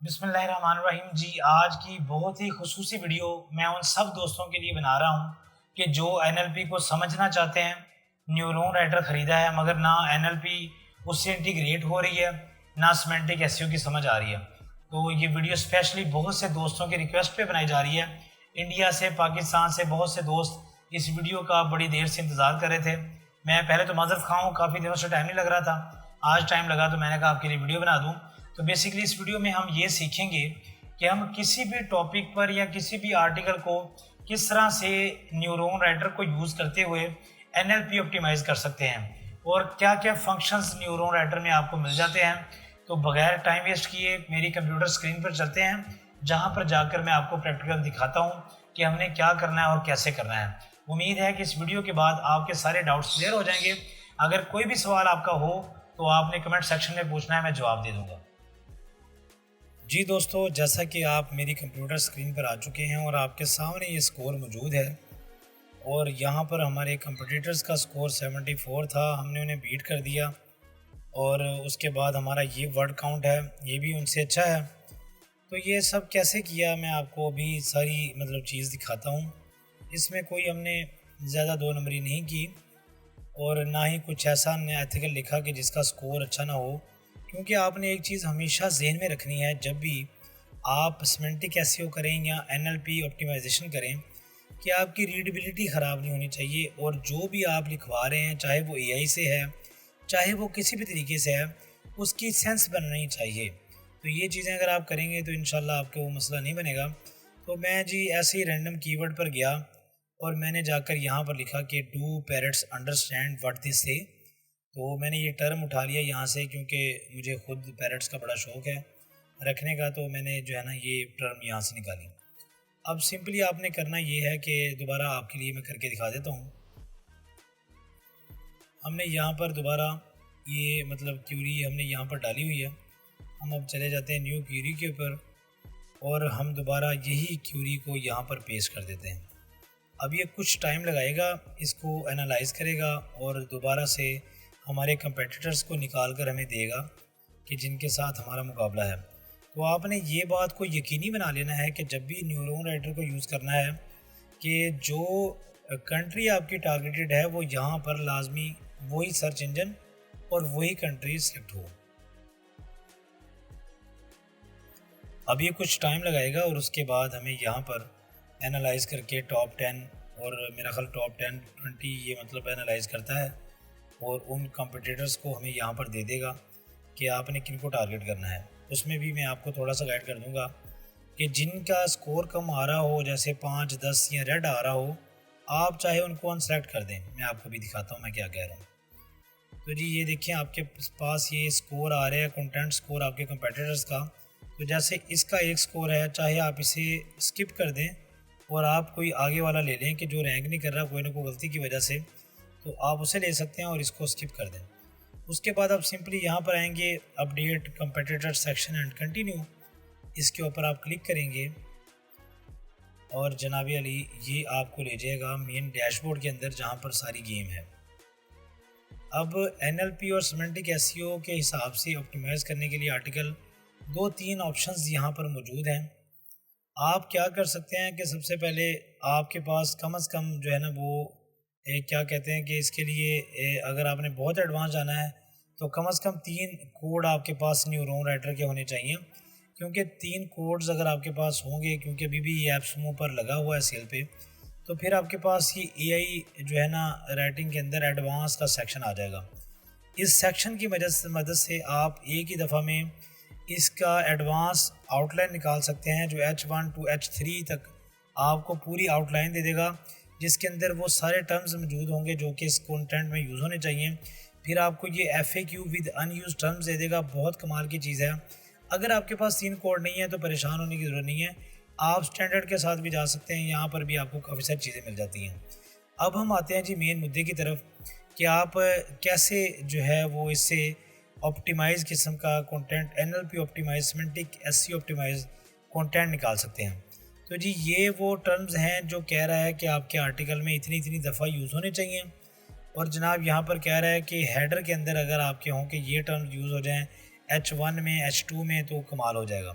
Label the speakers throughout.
Speaker 1: بسم اللہ الرحمن الرحیم جی، آج کی بہت ہی خصوصی ویڈیو میں ان سب دوستوں کے لیے بنا رہا ہوں کہ جو این ایل پی کو سمجھنا چاہتے ہیں۔ نیورون رائٹر خریدا ہے مگر نہ این ایل پی اس سے انٹیگریٹ ہو رہی ہے، نہ سیمینٹک ایس ای او کی سمجھ آ رہی ہے۔ تو یہ ویڈیو اسپیشلی بہت سے دوستوں کی ریکویسٹ پہ بنائی جا رہی ہے۔ انڈیا سے، پاکستان سے بہت سے دوست اس ویڈیو کا بڑی دیر سے انتظار کر رہے تھے۔ میں پہلے تو معذرت خواہ ہوں، کافی دنوں سے ٹائم نہیں لگ رہا تھا، آج ٹائم لگا تو میں نے کہا آپ کے لیے ویڈیو بنا دوں۔ تو بیسیکلی اس ویڈیو میں ہم یہ سیکھیں گے کہ ہم کسی بھی ٹاپک پر یا کسی بھی آرٹیکل کو کس طرح سے نیورون رائٹر کو یوز کرتے ہوئے این ایل پی آپٹیمائز کر سکتے ہیں، اور کیا کیا فنکشنز نیورون رائٹر میں آپ کو مل جاتے ہیں۔ تو بغیر ٹائم ویسٹ کیے میری کمپیوٹر اسکرین پر چلتے ہیں، جہاں پر جا کر میں آپ کو پریکٹیکل دکھاتا ہوں کہ ہم نے کیا کرنا ہے اور کیسے کرنا ہے۔ امید ہے کہ اس ویڈیو کے بعد آپ کے سارے ڈاؤٹس کلیئر ہو جائیں گے۔ اگر کوئی بھی سوال آپ کا ہو تو آپ نے کمنٹ سیکشن میں پوچھنا ہے، میں جواب دے دوں گا۔ جی دوستو، جیسا کہ آپ میری کمپیوٹر اسکرین پر آ چکے ہیں اور آپ کے سامنے یہ سکور موجود ہے، اور یہاں پر ہمارے کمپٹیٹرز کا سکور 74 تھا، ہم نے انہیں بیٹ کر دیا، اور اس کے بعد ہمارا یہ ورڈ کاؤنٹ ہے، یہ بھی ان سے اچھا ہے۔ تو یہ سب کیسے کیا میں آپ کو ابھی ساری چیز دکھاتا ہوں۔ اس میں کوئی ہم نے زیادہ دو نمبری نہیں کی، اور نہ ہی کچھ ایسا ایتھیکل لکھا کہ جس کا سکور اچھا نہ ہو، کیونکہ آپ نے ایک چیز ہمیشہ ذہن میں رکھنی ہے جب بھی آپ سیمینٹک ایس ای او کریں یا این ایل پی آپٹیمائزیشن کریں، کہ آپ کی ریڈیبلٹی خراب نہیں ہونی چاہیے، اور جو بھی آپ لکھوا رہے ہیں، چاہے وہ اے آئی سے ہے، چاہے وہ کسی بھی طریقے سے ہے، اس کی سینس بننی چاہیے۔ تو یہ چیزیں اگر آپ کریں گے تو انشاءاللہ آپ کو وہ مسئلہ نہیں بنے گا۔ تو میں جی ایسے ہی رینڈم کی ورڈ پر گیا، اور میں نے جا کر یہاں پر لکھا کہ do parrots understand what this سے۔ تو میں نے یہ ٹرم اٹھا لیا یہاں سے، کیونکہ مجھے خود پیرٹس کا بڑا شوق ہے رکھنے کا، تو میں نے یہ ٹرم یہاں سے نکالی۔ اب سمپلی آپ نے کرنا یہ ہے کہ دوبارہ آپ کے لیے میں کر کے دکھا دیتا ہوں۔ ہم نے یہاں پر دوبارہ یہ کیوری ہم نے یہاں پر ڈالی ہوئی ہے۔ ہم اب چلے جاتے ہیں نیو کیوری کے اوپر، اور ہم دوبارہ یہی کیوری کو یہاں پر پیسٹ کر دیتے ہیں۔ اب یہ کچھ ٹائم لگائے گا، اس کو انالائز کرے گا، اور دوبارہ سے ہمارے کمپیٹیٹرز کو نکال کر ہمیں دے گا کہ جن کے ساتھ ہمارا مقابلہ ہے۔ تو آپ نے یہ بات کو یقینی بنا لینا ہے کہ جب بھی نیورون رائٹر کو یوز کرنا ہے کہ جو کنٹری آپ کی ٹارگیٹڈ ہے وہ یہاں پر لازمی وہی سرچ انجن اور وہی کنٹری سلیکٹ ہو۔ اب یہ کچھ ٹائم لگائے گا، اور اس کے بعد ہمیں یہاں پر انالائز کر کے ٹاپ 10، اور میرا خیال ٹاپ 10-20 یہ انالائز کرتا ہے، اور ان کمپٹیٹرز کو ہمیں یہاں پر دے دے گا کہ آپ نے کن کو ٹارگیٹ کرنا ہے۔ اس میں بھی میں آپ کو تھوڑا سا گائیڈ کر دوں گا کہ جن کا سکور کم آ رہا ہو، جیسے 5، 10 یا ریڈ آ رہا ہو، آپ چاہے ان کو ان سلیکٹ کر دیں۔ میں آپ کو بھی دکھاتا ہوں میں کیا کہہ رہا ہوں۔ تو جی یہ دیکھیں آپ کے پاس یہ سکور آ رہے ہیں، کنٹینٹ سکور آپ کے کمپیٹیٹرز کا۔ تو جیسے اس کا ایک سکور ہے، چاہے آپ اسے سکپ کر دیں اور آپ کوئی آگے والا لے لیں کہ جو رینک نہیں کر رہا کوئی نہ کوئی غلطی کی وجہ سے، تو آپ اسے لے سکتے ہیں اور اس کو سکپ کر دیں۔ اس کے بعد آپ سمپلی یہاں پر آئیں گے، update competitor section and continue, اس کے اوپر آپ کلک کریں گے، اور جناب علی یہ آپ کو لے جائے گا مین ڈیش بورڈ کے اندر جہاں پر ساری گیم ہے۔ اب این ایل پی اور سیمینٹک ایس ای او کے حساب سے آپٹیمائز کرنے کے لیے آرٹیکل 2-3 آپشنز یہاں پر موجود ہیں۔ آپ کیا کر سکتے ہیں کہ سب سے پہلے آپ کے پاس کم از کم وہ کیا کہتے ہیں کہ اس کے لیے اگر آپ نے بہت ایڈوانس جانا ہے تو کم از کم 3 کوڈ آپ کے پاس نیورون رائٹر کے ہونے چاہیے، کیونکہ 3 کوڈز اگر آپ کے پاس ہوں گے، کیونکہ ابھی بھی یہ ایپس پر لگا ہوا ہے سیل پہ، تو پھر آپ کے پاس یہ اے آئی رائٹنگ کے اندر ایڈوانس کا سیکشن آ جائے گا۔ اس سیکشن کی مدد سے آپ ایک ہی دفعہ میں اس کا ایڈوانس آؤٹ لائن نکال سکتے ہیں، جو H1 to H3 تک آپ کو پوری آؤٹ لائن دے دے گا، جس کے اندر وہ سارے ٹرمز موجود ہوں گے جو کہ اس کنٹینٹ میں یوز ہونے چاہیے۔ پھر آپ کو یہ FAQ with in use terms دے دے گا، بہت کمال کی چیز ہے۔ اگر آپ کے پاس 3 کوڈ نہیں ہے تو پریشان ہونے کی ضرورت نہیں ہے، آپ سٹینڈرڈ کے ساتھ بھی جا سکتے ہیں، یہاں پر بھی آپ کو کافی ساری چیزیں مل جاتی ہیں۔ اب ہم آتے ہیں جی مین مدعے کی طرف کہ آپ کیسے وہ اس سے آپٹیمائز قسم کا content, N L P optimise, semantic S C optimise content نکال سکتے ہیں۔ تو جی یہ وہ ٹرمز ہیں جو کہہ رہا ہے کہ آپ کے آرٹیکل میں اتنی دفعہ یوز ہونے چاہیے، اور جناب یہاں پر کہہ رہا ہے کہ ہیڈر کے اندر اگر آپ کے ہوں کہ یہ ٹرمز یوز ہو جائیں H1 میں، H2 میں، تو کمال ہو جائے گا۔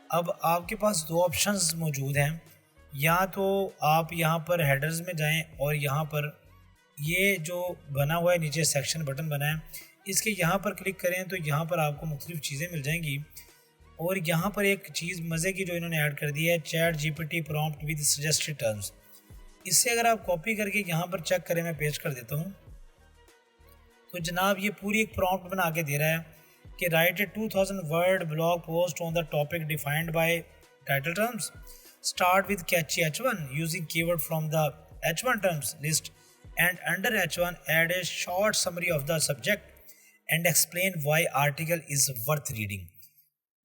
Speaker 1: اب آپ کے پاس دو آپشنز موجود ہیں، یا تو آپ یہاں پر ہیڈرز میں جائیں اور یہاں پر یہ جو بنا ہوا ہے نیچے سیکشن بٹن بنا ہے، اس کے یہاں پر کلک کریں تو یہاں پر آپ کو مختلف چیزیں مل جائیں گی. اور یہاں پر ایک چیز مزے کی جو انہوں نے ایڈ کر دی ہے، chat G P T prompt with suggested terms. اس سے اگر آپ کاپی کر کے یہاں پر چیک کریں، میں پیسٹ کر دیتا ہوں، تو جناب یہ پوری ایک پرومپٹ بنا کے دے رہا ہے کہ write a 2000 word blog post on the topic defined by title terms. Start with catchy H1 using key word from the H1 terms list and under H1 add a short summary of the subject and explain why article is worth reading.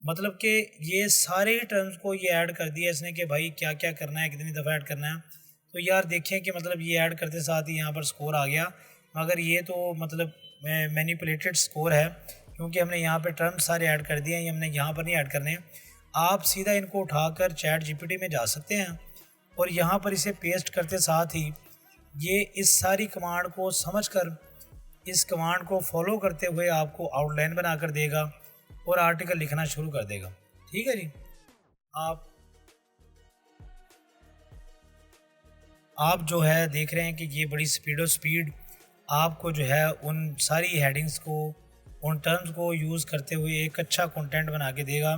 Speaker 1: مطلب کہ یہ سارے terms کو یہ add کر دیا اس نے کہ بھائی کیا کیا کرنا ہے، کتنی دفعہ ایڈ کرنا ہے. تو یار دیکھیں کہ مطلب یہ ایڈ کرتے ساتھ ہی یہاں پر سکور آ گیا، مگر یہ تو مطلب مینیپولیٹڈ سکور ہے، کیونکہ ہم نے یہاں پہ ٹرمز سارے ایڈ کر دیے ہیں، یہ ہم نے یہاں پر نہیں ایڈ کرنے. آپ سیدھا ان کو اٹھا کر چیٹ جی پی ٹی میں جا سکتے ہیں اور یہاں پر اسے پیسٹ کرتے ساتھ ہی یہ اس ساری کمانڈ کو سمجھ کر اس کمانڈ کو فالو کرتے ہوئے آپ کو آؤٹ لائن بنا کر دے گا اور آرٹیکل لکھنا شروع کر دے گا. ٹھیک ہے جی. آپ جو ہے دیکھ رہے ہیں کہ یہ بڑی سپیڈ آپ کو جو ہے ان ساری ہیڈنگز کو، ان ٹرمز کو یوز کرتے ہوئے ایک اچھا کنٹینٹ بنا کے دے گا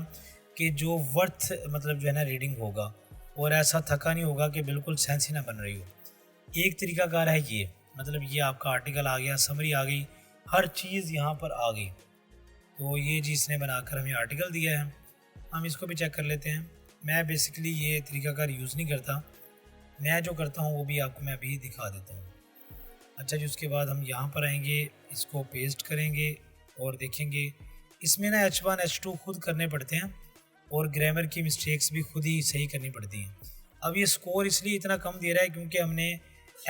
Speaker 1: کہ جو ورتھ مطلب جو ہے نا ریڈنگ ہوگا، اور ایسا تھکا نہیں ہوگا کہ بالکل سینس ہی نہ بن رہی ہو. ایک طریقہ کار ہے یہ، مطلب یہ آپ کا آرٹیکل آ گیا، سمری آ گئی، ہر چیز یہاں پر آ گئی. تو یہ جس نے بنا کر ہمیں آرٹیکل دیا ہے، ہم اس کو بھی چیک کر لیتے ہیں. میں بیسکلی یہ طریقہ کار یوز نہیں کرتا، میں جو کرتا ہوں وہ بھی آپ کو میں ابھی دکھا دیتا ہوں. اچھا جی، اس کے بعد ہم یہاں پر آئیں گے، اس کو پیسٹ کریں گے اور دیکھیں گے اس میں نا H1 H2 خود کرنے پڑتے ہیں اور گرامر کی مسٹیکس بھی خود ہی صحیح کرنی پڑتی ہیں. اب یہ سکور اس لیے اتنا کم دے رہا ہے کیونکہ ہم نے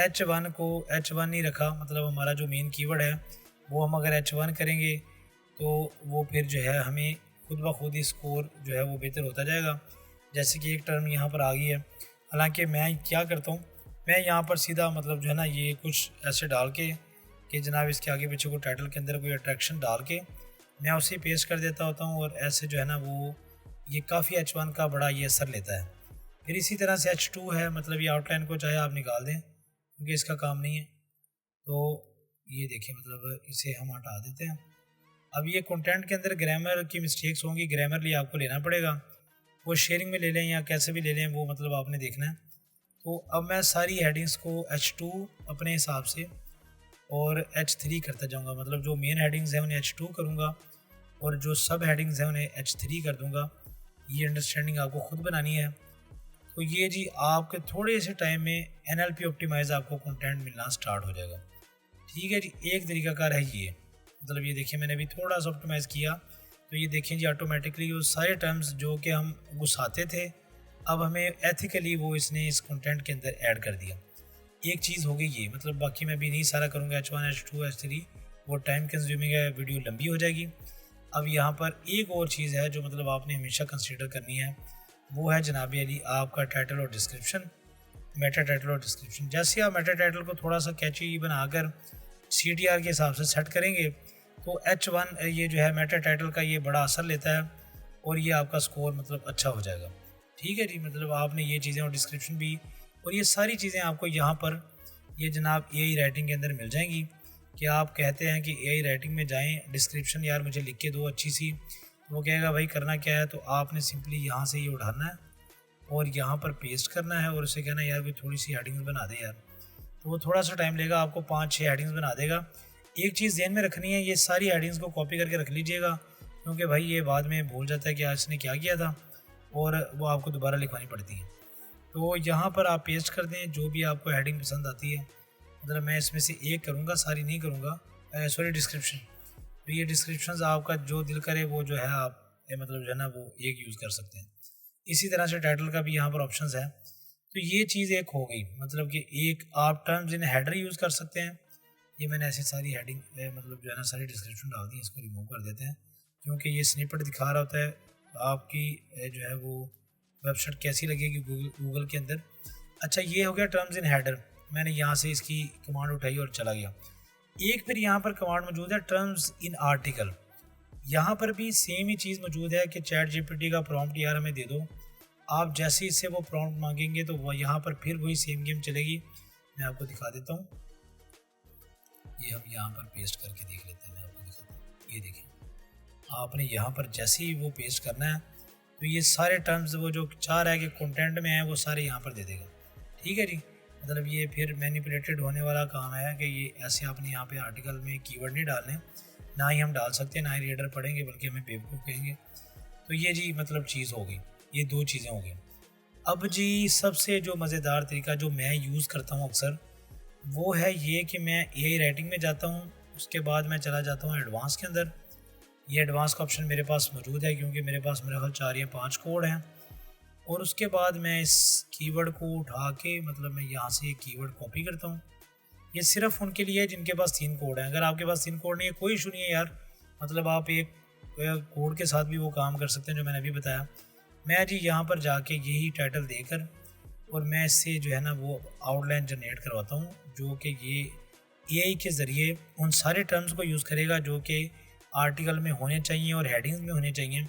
Speaker 1: H1 کو H1 نہیں رکھا، مطلب ہمارا جو مین کی ورڈ ہے وہ ہم اگر H1 کریں گے تو وہ پھر جو ہے ہمیں خود بخود ہی سکور جو ہے وہ بہتر ہوتا جائے گا. جیسے کہ ایک ٹرم یہاں پر آ گئی ہے، حالانکہ میں کیا کرتا ہوں، میں یہاں پر سیدھا مطلب جو ہے نا یہ کچھ ایسے ڈال کے کہ جناب اس کے آگے پیچھے کو ٹائٹل کے اندر کوئی اٹریکشن ڈال کے میں اسے پیسٹ کر دیتا ہوتا ہوں، اور ایسے جو ہے نا وہ یہ کافی H1 کا بڑا یہ اثر لیتا ہے. پھر اسی طرح سے H2 ہے، مطلب یہ آؤٹ لائن کو چاہے آپ نکال دیں کیونکہ اس کا کام نہیں ہے. تو یہ دیکھیں مطلب اسے ہم ہٹا دیتے ہیں. اب یہ کنٹینٹ کے اندر گرامر کی مسٹیکس ہوں گی، گرامرلی آپ کو لینا پڑے گا، وہ شیئرنگ میں لے لیں یا کیسے بھی لے لیں، وہ مطلب آپ نے دیکھنا ہے. تو اب میں ساری ہیڈنگز کو H2 اپنے حساب سے اور H3 کرتا جاؤں گا، مطلب جو مین ہیڈنگز ہیں انہیں H2 کروں گا اور جو سب ہیڈنگز ہیں انہیں H3 کر دوں گا. یہ انڈرسٹینڈنگ آپ کو خود بنانی ہے. تو یہ جی آپ کے تھوڑے سے ٹائم میں NLP آپٹیمائز آپ کو کنٹینٹ ملنا سٹارٹ ہو جائے گا. ٹھیک ہے جی. ایک طریقہ کار ہے یہ، مطلب یہ دیکھیں میں نے ابھی تھوڑا سا آپٹیمائز کیا تو یہ دیکھیں جی آٹومیٹکلی وہ سارے ٹرمز جو کہ ہم گھساتے تھے اب ہمیں ایتھیکلی وہ اس نے اس کنٹینٹ کے اندر ایڈ کر دیا. ایک چیز ہو گئی یہ، مطلب باقی میں بھی نہیں سارا کروں گا H1 H2 H3، وہ ٹائم کنزیومنگ ہے، ویڈیو لمبی ہو جائے گی. اب یہاں پر ایک اور چیز ہے جو مطلب آپ نے ہمیشہ کنسیڈر کرنی ہے، وہ ہے جناب علی آپ کا ٹائٹل اور ڈسکرپشن، میٹا ٹائٹل اور ڈسکرپشن. جیسے آپ میٹا ٹائٹل کو تھوڑا سا کیچی بنا کر CTR کے حساب سے سیٹ کریں گے تو H1 یہ جو ہے میٹا ٹائٹل کا یہ بڑا اثر لیتا ہے اور یہ آپ کا سکور مطلب اچھا ہو جائے گا. ٹھیک ہے جی. مطلب آپ نے یہ چیزیں اور ڈسکرپشن بھی اور یہ ساری چیزیں آپ کو یہاں پر یہ جناب AI رائٹنگ کے اندر مل جائیں گی کہ آپ کہتے ہیں کہ AI رائٹنگ میں جائیں، ڈسکرپشن یار مجھے لکھ کے دو اچھی سی، وہ کہے گا بھائی کرنا کیا ہے. تو آپ نے سمپلی یہاں سے یہ اٹھانا ہے اور یہاں پر پیسٹ کرنا ہے اور اسے کہنا ہے یار کوئی تھوڑی سی ہیڈنگز بنا دے یار. تو وہ تھوڑا سا ٹائم لے گا، آپ کو 5-6 ہیڈنگز بنا دے گا. ایک چیز ذہن میں رکھنی ہے، یہ ساری ہیڈنگز کو کاپی کر کے رکھ لیجئے گا کیونکہ بھائی یہ بعد میں بھول جاتا ہے کہ آج اس نے کیا کیا تھا اور وہ آپ کو دوبارہ لکھوانی پڑتی ہے. تو یہاں پر آپ پیسٹ کر دیں جو بھی آپ کو ہیڈنگ پسند آتی ہے. مطلب میں اس میں سے ایک کروں گا، ساری نہیں کروں گا، سوری ڈسکرپشن. تو یہ ڈسکرپشنز آپ کا جو دل کرے وہ جو ہے آپ مطلب جو ہے نا وہ ایک یوز کر سکتے ہیں. اسی طرح سے ٹائٹل کا بھی یہاں پر آپشنز ہے. تو یہ چیز ایک ہو گئی، مطلب کہ ایک آپ ٹرمز ان ہیڈر یوز کر سکتے ہیں. یہ میں نے ایسی ساری ہیڈنگ مطلب جو ہے نا ساری ڈسکرپشن ڈال دی، اس کو ریموو کر دیتے ہیں کیونکہ یہ سنیپٹ دکھا رہا ہوتا ہے آپ کی جو ہے وہ ویب سائٹ کیسی لگے گی گوگل کے اندر. اچھا یہ ہو گیا ٹرمز ان ہیڈر، میں نے یہاں سے اس کی کمانڈ اٹھائی اور چلا گیا. ایک پھر یہاں پر کمانڈ موجود ہے ٹرمز ان آرٹیکل. یہاں پر بھی سیم ہی چیز موجود ہے کہ چیٹ جی پی ٹی کا پرومپٹ یار ہمیں دے دو، آپ جیسے ہی اس سے وہ پرومپٹ مانگیں گے تو وہ یہاں پر پھر وہی سیم گیم چلے گی. میں آپ کو دکھا دیتا ہوں، یہ ہم یہاں پر پیسٹ کر کے دیکھ لیتے ہیں. میں آپ کو دکھاتا ہوں، یہ دیکھیں آپ نے یہاں پر جیسے ہی وہ پیسٹ کرنا ہے تو یہ سارے ٹرمز وہ جو چاہ رہا ہے کہ کنٹینٹ میں ہیں وہ سارے یہاں پر دے دے گا. ٹھیک ہے جی، مطلب یہ پھر مینیپولیٹڈ ہونے والا کام ہے کہ یہ ایسے آپ نے یہاں پہ آرٹیکل میں کی ورڈ نہیں ڈالنے، نہ ہی ہم ڈال سکتے ہیں، نہ ہی ریڈر پڑھیں گے بلکہ ہمیں بیوقوف کہیں گے. تو یہ جی مطلب چیز ہو گئی، یہ دو چیزیں ہو گئی. اب جی سب سے جو مزیدار طریقہ جو میں یوز کرتا ہوں اکثر وہ ہے یہ کہ میں اے آئی رائٹنگ میں جاتا ہوں، اس کے بعد میں چلا جاتا ہوں ایڈوانس کے اندر. یہ ایڈوانس کا آپشن میرے پاس موجود ہے کیونکہ میرے پاس میرا خیال 4 یا 5 کوڈ ہیں. اور اس کے بعد میں اس کی ورڈ کو اٹھا کے مطلب میں یہاں سے کی ورڈ کاپی کرتا ہوں. یہ صرف ان کے لیے ہے جن کے پاس 3 کوڈ ہیں. اگر آپ کے پاس 3 کوڈ نہیں ہے کوئی ایشو نہیں ہے یار، مطلب آپ ایک کوڈ کے ساتھ بھی وہ کام کر سکتے ہیں جو میں نے ابھی بتایا. میں جی یہاں پر جا کے یہی ٹائٹل دے کر اور میں اس سے جو ہے نا وہ آؤٹ لائن جنریٹ کرواتا ہوں، جو کہ یہ اے آئی کے ذریعے ان سارے ٹرمز کو یوز کرے گا جو کہ آرٹیکل میں ہونے چاہیے اور ہیڈنگز میں ہونے چاہیے،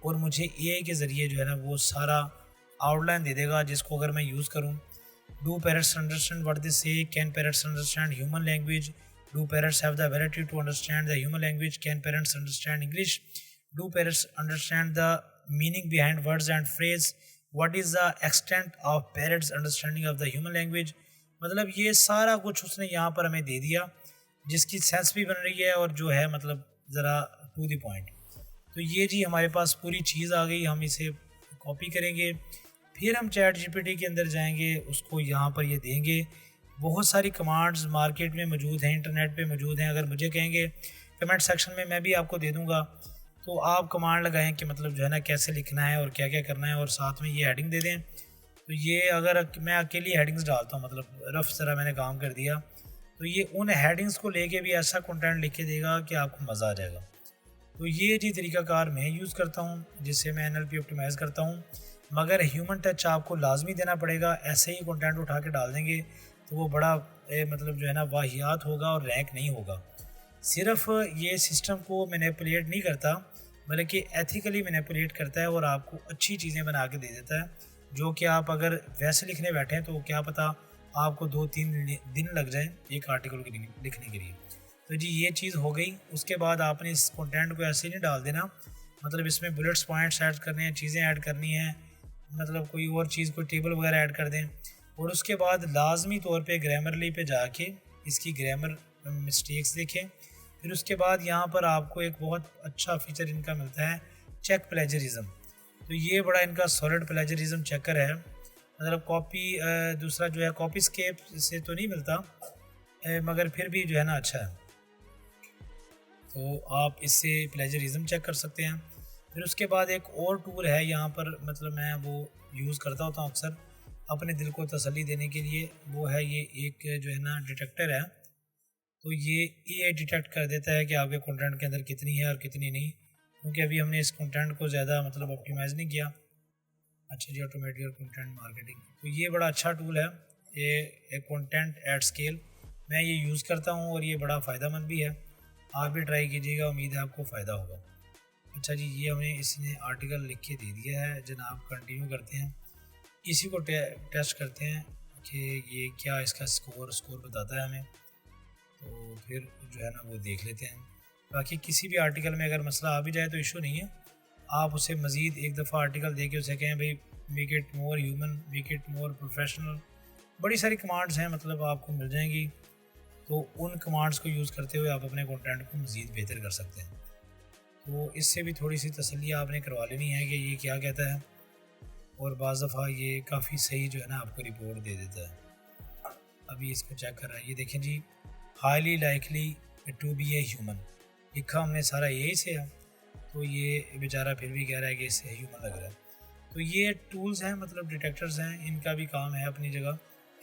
Speaker 1: اور مجھے اے آئی کے ذریعے جو ہے نا وہ سارا آؤٹ لائن دے دے گا جس کو اگر میں یوز کروں. Do parrots understand what they say, can parrots understand human language, do parrots have the ability to understand the human language, can parrots understand English, do parrots understand the meaning behind words and phrase, what is the extent of parrots understanding of the human language. مطلب یہ سارا کچھ اس نے یہاں پر ہمیں دے دیا جس کی سینس بھی بن رہی ہے اور جو ہے مطلب ذرا ٹو دی پوائنٹ. تو یہ جی ہمارے پاس پوری چیز آ گئی. ہم اسے کاپی کریں گے، پھر ہم چیٹ جی پی ٹی کے اندر جائیں گے، اس کو یہاں پر یہ دیں گے. بہت ساری کمانڈز مارکیٹ میں موجود ہیں، انٹرنیٹ پہ موجود ہیں. اگر مجھے کہیں گے کمنٹ سیکشن میں میں بھی آپ کو دے دوں گا، تو آپ کمانڈ لگائیں کہ مطلب جو ہے نا کیسے لکھنا ہے اور کیا کیا کرنا ہے، اور ساتھ میں یہ ہیڈنگ دے دیں. تو یہ اگر میں اکیلی ہیڈنگز ڈالتا ہوں، مطلب رف ذرا میں نے کام کر دیا، تو یہ ان ہیڈنگز کو لے کے بھی ایسا کنٹینٹ لکھ کے دے گا کہ آپ کو مزہ آ جائے گا. تو یہ جی طریقہ کار میں یوز کرتا ہوں جس سے میں این ایل پی آپٹیمائز کرتا ہوں. مگر ہیومن ٹچ آپ کو لازمی دینا پڑے گا. ایسے ہی کنٹینٹ اٹھا کے ڈال دیں گے تو وہ بڑا مطلب جو ہے نا واہیات ہوگا اور رینک نہیں ہوگا. صرف یہ سسٹم کو مینیپولیٹ نہیں کرتا بلکہ ایتھیکلی مینیپولیٹ کرتا ہے اور آپ کو اچھی چیزیں بنا کے دے دیتا ہے، جو کہ آپ اگر ویسے لکھنے بیٹھیں تو کیا پتہ آپ کو 2-3 دن لگ جائیں ایک آرٹیکل کے لکھنے کے لیے. تو جی یہ چیز ہو گئی. اس کے بعد آپ نے اس کنٹینٹ کو ایسے نہیں ڈال دینا، مطلب اس میں بلٹس پوائنٹس ایڈ کرنے ہیں، چیزیں ایڈ کرنی ہیں، مطلب کوئی اور چیز کوئی ٹیبل وغیرہ ایڈ کر دیں. اور اس کے بعد لازمی طور پہ گرامرلی پہ جا کے اس کی گرامر مسٹیکس دیکھیں. پھر اس کے بعد یہاں پر آپ کو ایک بہت اچھا فیچر ان کا ملتا ہے، چیک پلیجرزم. تو یہ بڑا ان کا سالڈ پلیجرزم چیکر ہے. مطلب کاپی دوسرا جو ہے کاپی اسکیپ سے تو نہیں ملتا مگر پھر بھی جو ہے نا اچھا ہے. تو آپ اس سے پلیجرزم چیک کر سکتے ہیں. پھر اس کے بعد ایک اور ٹول ہے یہاں پر، مطلب میں وہ یوز کرتا ہوتا ہوں اکثر اپنے دل کو تسلی دینے کے لیے. وہ ہے یہ ایک جو ہے نا ڈیٹیکٹر ہے. تو یہ اے آئی ڈیٹیکٹ کر دیتا ہے کہ آپ کے کنٹینٹ کے اندر کتنی ہے اور کتنی نہیں، کیونکہ ابھی ہم نے اس کنٹینٹ کو زیادہ مطلب آپٹیمائز نہیں کیا. اچھا جی، آٹومیٹک کنٹینٹ مارکیٹنگ، تو یہ بڑا اچھا ٹول ہے، یہ کنٹینٹ ایٹ اسکیل. میں یہ یوز کرتا ہوں اور یہ بڑا فائدہ مند بھی ہے. آپ بھی ٹرائی کیجیے گا، امید ہے آپ کو فائدہ ہوگا. اچھا جی، یہ ہمیں اس نے آرٹیکل لکھ کے دے دیا ہے جناب. کنٹینیو کرتے ہیں، اسی کو ٹیسٹ کرتے ہیں کہ یہ کیا اس کا اسکور بتاتا ہے ہمیں. تو پھر جو ہے نا وہ دیکھ لیتے ہیں. باقی کسی بھی آرٹیکل میں اگر مسئلہ آ بھی جائے تو ایشو نہیں ہے، آپ اسے مزید ایک دفعہ آرٹیکل دے کے اسے کہیں بھائی make it more human, make it more professional. بڑی ساری کمانڈز ہیں، مطلب آپ کو مل جائیں گی. تو ان کمانڈز کو یوز کرتے ہوئے آپ اپنے کنٹینٹ کو مزید بہتر کر سکتے ہیں. تو اس سے بھی تھوڑی سی تسلی آپ نے کروا لینی ہے کہ یہ کیا کہتا ہے، اور بعض دفعہ یہ کافی صحیح جو ہے نا آپ کو رپورٹ دے دیتا ہے. ابھی اس کو چیک کر رہا ہے. یہ دیکھیں جی، highly likely to be a human لکھا ہم نے سارا یہی سے ہے. تو یہ بیچارہ پھر بھی کہہ رہا ہے کہ اس سے ہیومن لگ رہا ہے. تو یہ ٹولز ہیں، مطلب ڈیٹیکٹرز ہیں. ان کا بھی کام ہے اپنی جگہ،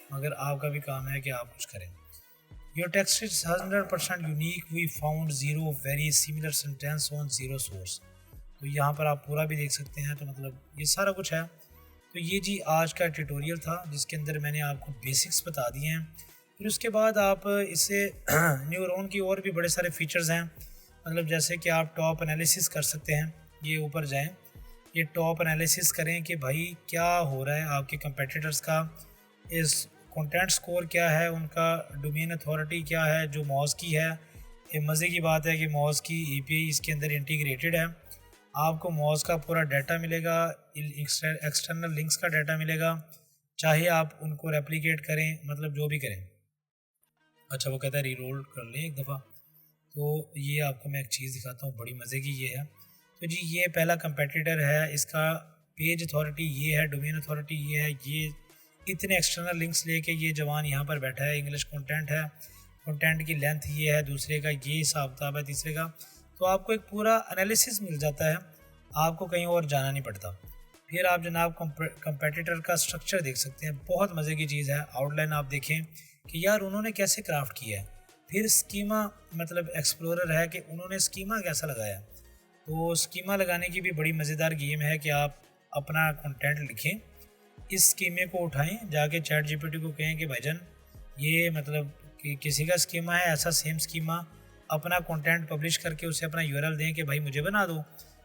Speaker 1: مگر آپ کا بھی کام ہے کہ آپ کچھ کریں. Your text is 100% unique. We found 0 very similar sentence on 0 source. تو یہاں پر آپ پورا بھی دیکھ سکتے ہیں. تو مطلب یہ سارا کچھ ہے. تو یہ جی آج کا ٹیوٹوریل تھا جس کے اندر میں نے آپ کو بیسکس بتا دیے ہیں. پھر اس کے بعد آپ اس سے نیورون کی اور بھی بڑے سارے فیچرز ہیں. مطلب جیسے کہ آپ ٹاپ انالیسس کر سکتے ہیں، یہ اوپر جائیں، یہ ٹاپ انالیسس کریں کہ بھائی کیا ہو رہا ہے آپ کے کمپیٹیٹرز کا، اس کنٹینٹ سکور کیا ہے، ان کا ڈومین اتھارٹی کیا ہے جو موز کی ہے۔ یہ مزے کی بات ہے کہ موز کی اے پی آئی اس کے اندر انٹیگریٹڈ ہے، آپ کو موز کا پورا ڈیٹا ملے گا، ایکسٹرنل لنکس کا ڈیٹا ملے گا، چاہے آپ ان کو ریپلیکیٹ کریں، مطلب جو بھی کریں۔ اچھا وہ کہتا ہے ری رول کر لیں ایک دفعہ، تو یہ آپ کو میں ایک چیز دکھاتا ہوں بڑی مزے کی، یہ ہے تو جی یہ پہلا کمپیٹیٹر ہے، اس کا پیج اتھارٹی یہ ہے، ڈومین اتھارٹی یہ ہے، یہ اتنے ایکسٹرنل لنکس لے کے یہ جوان یہاں پر بیٹھا ہے، انگلش کنٹینٹ ہے، کنٹینٹ کی لینتھ یہ ہے، دوسرے کا یہ حساب کتاب ہے، تیسرے کا، تو آپ کو ایک پورا انالیسس مل جاتا ہے، آپ کو کہیں اور جانا نہیں پڑتا۔ پھر آپ جناب کمپیٹیٹر کا سٹرکچر دیکھ سکتے ہیں، بہت مزے کی چیز ہے، آؤٹ لائن آپ دیکھیں کہ یار انہوں نے کیسے کرافٹ کیا ہے، پھر اسکیما مطلب ایکسپلورر ہے کہ انہوں نے اسکیما کیسا لگایا، تو اسکیما لگانے کی بھی بڑی مزیدار گیم ہے کہ آپ اپنا کنٹینٹ لکھیں، اس اسکیمے کو اٹھائیں، جا کے چیٹ جی پی ٹی کو کہیں کہ بھائی جان یہ مطلب کہ کسی کا اسکیما ہے ایسا سیم اسکیما، اپنا کنٹینٹ پبلش کر کے اسے اپنا یو آر ایل دیں کہ بھائی مجھے بنا دو،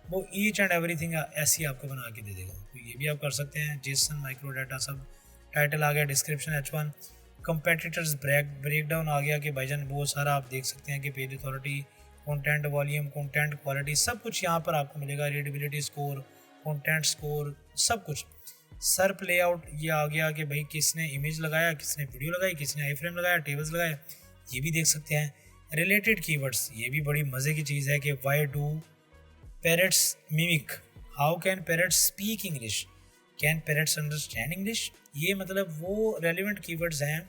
Speaker 1: وہ ایچ اینڈ ایوری تھنگ ایسی آپ کو بنا کے دے دے گا، تو یہ بھی آپ کر سکتے ہیں۔ JSON micro data subtitle آ گیا، description H1، competitors break down آ گیا کہ بھائی جان وہ سارا آپ دیکھ سکتے ہیں کہ page authority, content volume, content quality, سب کچھ یہاں پر آپ کو ملے گا، ریڈیبلٹی سکور، کنٹینٹ سکور، سب کچھ۔ سرپ لے آؤٹ یہ آ گیا کہ بھائی کس نے امیج لگایا، کس نے ویڈیو لگائی، کس نے آئی فریم لگایا، ٹیبلز لگائے، یہ بھی دیکھ سکتے ہیں۔ ریلیٹڈ کی ورڈز، یہ بھی بڑی مزے کی چیز ہے کہ why do parrots mimic, how can parrots speak English, can parrots understand English, یہ مطلب وہ ریلیونٹ کی ورڈز ہیں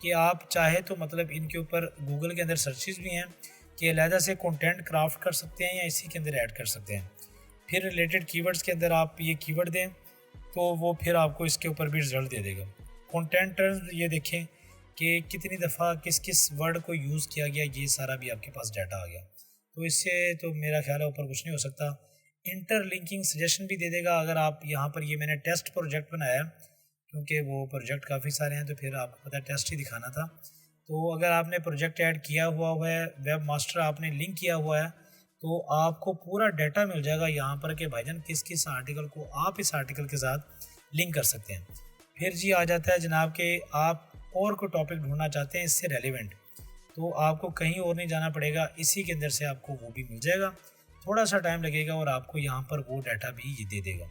Speaker 1: کہ آپ چاہے تو مطلب ان کے اوپر گوگل کے اندر سرچز بھی ہیں کہ علیحدہ سے کنٹینٹ کرافٹ کر سکتے ہیں یا اسی کے اندر ایڈ کر سکتے ہیں۔ پھر ریلیٹڈ کی ورڈز کے اندر آپ یہ کی ورڈ دیں تو وہ پھر آپ کو اس کے اوپر بھی رزلٹ دے دے گا۔ کنٹینٹرز یہ دیکھیں کہ کتنی دفعہ کس ورڈ کو یوز کیا گیا، یہ سارا بھی آپ کے پاس ڈیٹا آ گیا، تو اس سے تو میرا خیال ہے اوپر کچھ نہیں ہو سکتا۔ انٹر لنکنگ سجیشن بھی دے دے گا، اگر آپ یہاں پر یہ میں نے ٹیسٹ پروجیکٹ بنایا ہے کیونکہ وہ پروجیکٹ کافی سارے ہیں تو پھر آپ کو پتہ ٹیسٹ ہی دکھانا تھا، تو اگر آپ نے پروجیکٹ ایڈ کیا ہوا ہے، ویب ماسٹر آپ نے لنک کیا ہوا ہے، تو آپ کو پورا ڈیٹا مل جائے گا یہاں پر کہ بھائی جان کس آرٹیکل کو آپ اس آرٹیکل کے ساتھ لنک کر سکتے ہیں۔ پھر جی آ جاتا ہے جناب کہ آپ اور کوئی ٹاپک ڈھونڈنا چاہتے ہیں اس سے ریلیونٹ، تو آپ کو کہیں اور نہیں جانا پڑے گا، اسی کے اندر سے آپ کو وہ بھی مل جائے گا، تھوڑا سا ٹائم لگے گا اور آپ کو یہاں پر وہ ڈیٹا بھی یہ دے دے گا۔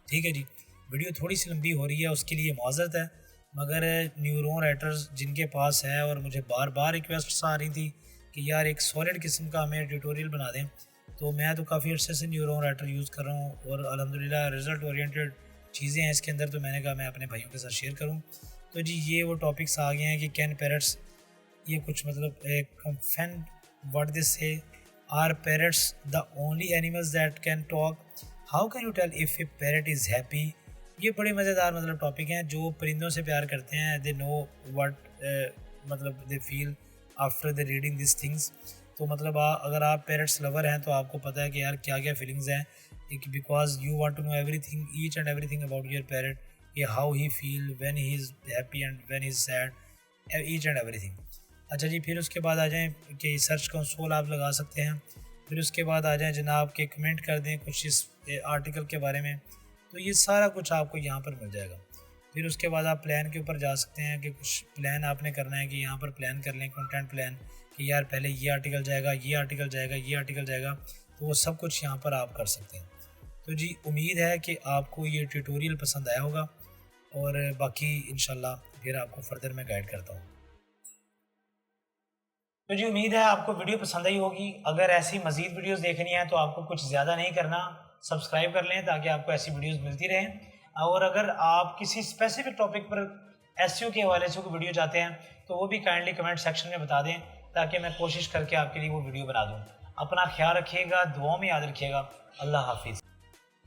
Speaker 1: ٹھیک ہے جی، ویڈیو تھوڑی سی لمبی ہو رہی ہے، اس کے لیے معذرت ہے، مگر نیورون رائٹرز جن کے پاس ہے اور مجھے بار بار ریکویسٹس آ رہی تھی کہ یار ایک سالڈ قسم کا ہمیں ٹیوٹوریل بنا دیں، تو میں تو کافی عرصے سے نیورون رائٹر یوز کر رہا ہوں اور الحمدللہ رزلٹ اورینٹیڈ چیزیں ہیں اس کے اندر، تو میں نے کہا میں اپنے بھائیوں کے ساتھ شیئر کروں۔ تو جی یہ وہ ٹاپکس آ گئے ہیں کہ کین پیرٹس، یہ کچھ مطلب fan what this say are parrots the only animals that can talk, how can you tell if a parrot is happy, یہ بڑے مزیدار مطلب ٹاپک ہیں، جو پرندوں سے پیار کرتے ہیں دے نو واٹ مطلب they feel after they reading these things, تو مطلب اگر آپ پیرٹس لور ہیں تو آپ کو پتہ ہے کہ یار کیا کیا فیلنگز ہیں، because you want to know everything, each and everything about your parrot, کہ how he feel when he is happy and when he is sad, each and everything. اچھا جی، پھر اس کے بعد آ جائیں کہ search console آپ لگا سکتے ہیں، پھر اس کے بعد آ جائیں جناب کہ کمنٹ کر دیں کچھ اس آرٹیکل کے بارے میں، تو یہ سارا کچھ آپ کو یہاں پر مل جائے گا۔ پھر اس کے بعد آپ پلان کے اوپر جا سکتے ہیں کہ کچھ پلان آپ نے کرنا ہے کہ یہاں پر پلان کر لیں، کنٹینٹ پلان، کہ یار پہلے یہ آرٹیکل جائے گا، یہ آرٹیکل جائے گا، یہ آرٹیکل جائے گا، تو وہ سب کچھ یہاں پر آپ کر سکتے ہیں۔ تو جی امید ہے کہ آپ کو یہ ٹیوٹوریل پسند آیا ہوگا، اور باقی انشاءاللہ پھر آپ کو فردر میں گائیڈ کرتا ہوں۔ تو جی امید ہے آپ کو ویڈیو پسند آئی ہوگی، اگر ایسی مزید ویڈیوز دیکھنی ہے تو آپ کو کچھ زیادہ نہیں کرنا، سبسکرائب کر لیں تاکہ آپ کو ایسی ویڈیوز ملتی رہیں، اور اگر آپ کسی اسپیسیفک ٹاپک پر SEO کے حوالے سے کوئی ویڈیو چاہتے ہیں تو وہ بھی کائنڈلی کمنٹ سیکشن میں بتا دیں تاکہ میں کوشش کر کے آپ کے لیے وہ ویڈیو بنا دوں۔ اپنا خیال رکھیے گا، دعاؤں میں یاد رکھیے گا، اللہ حافظ۔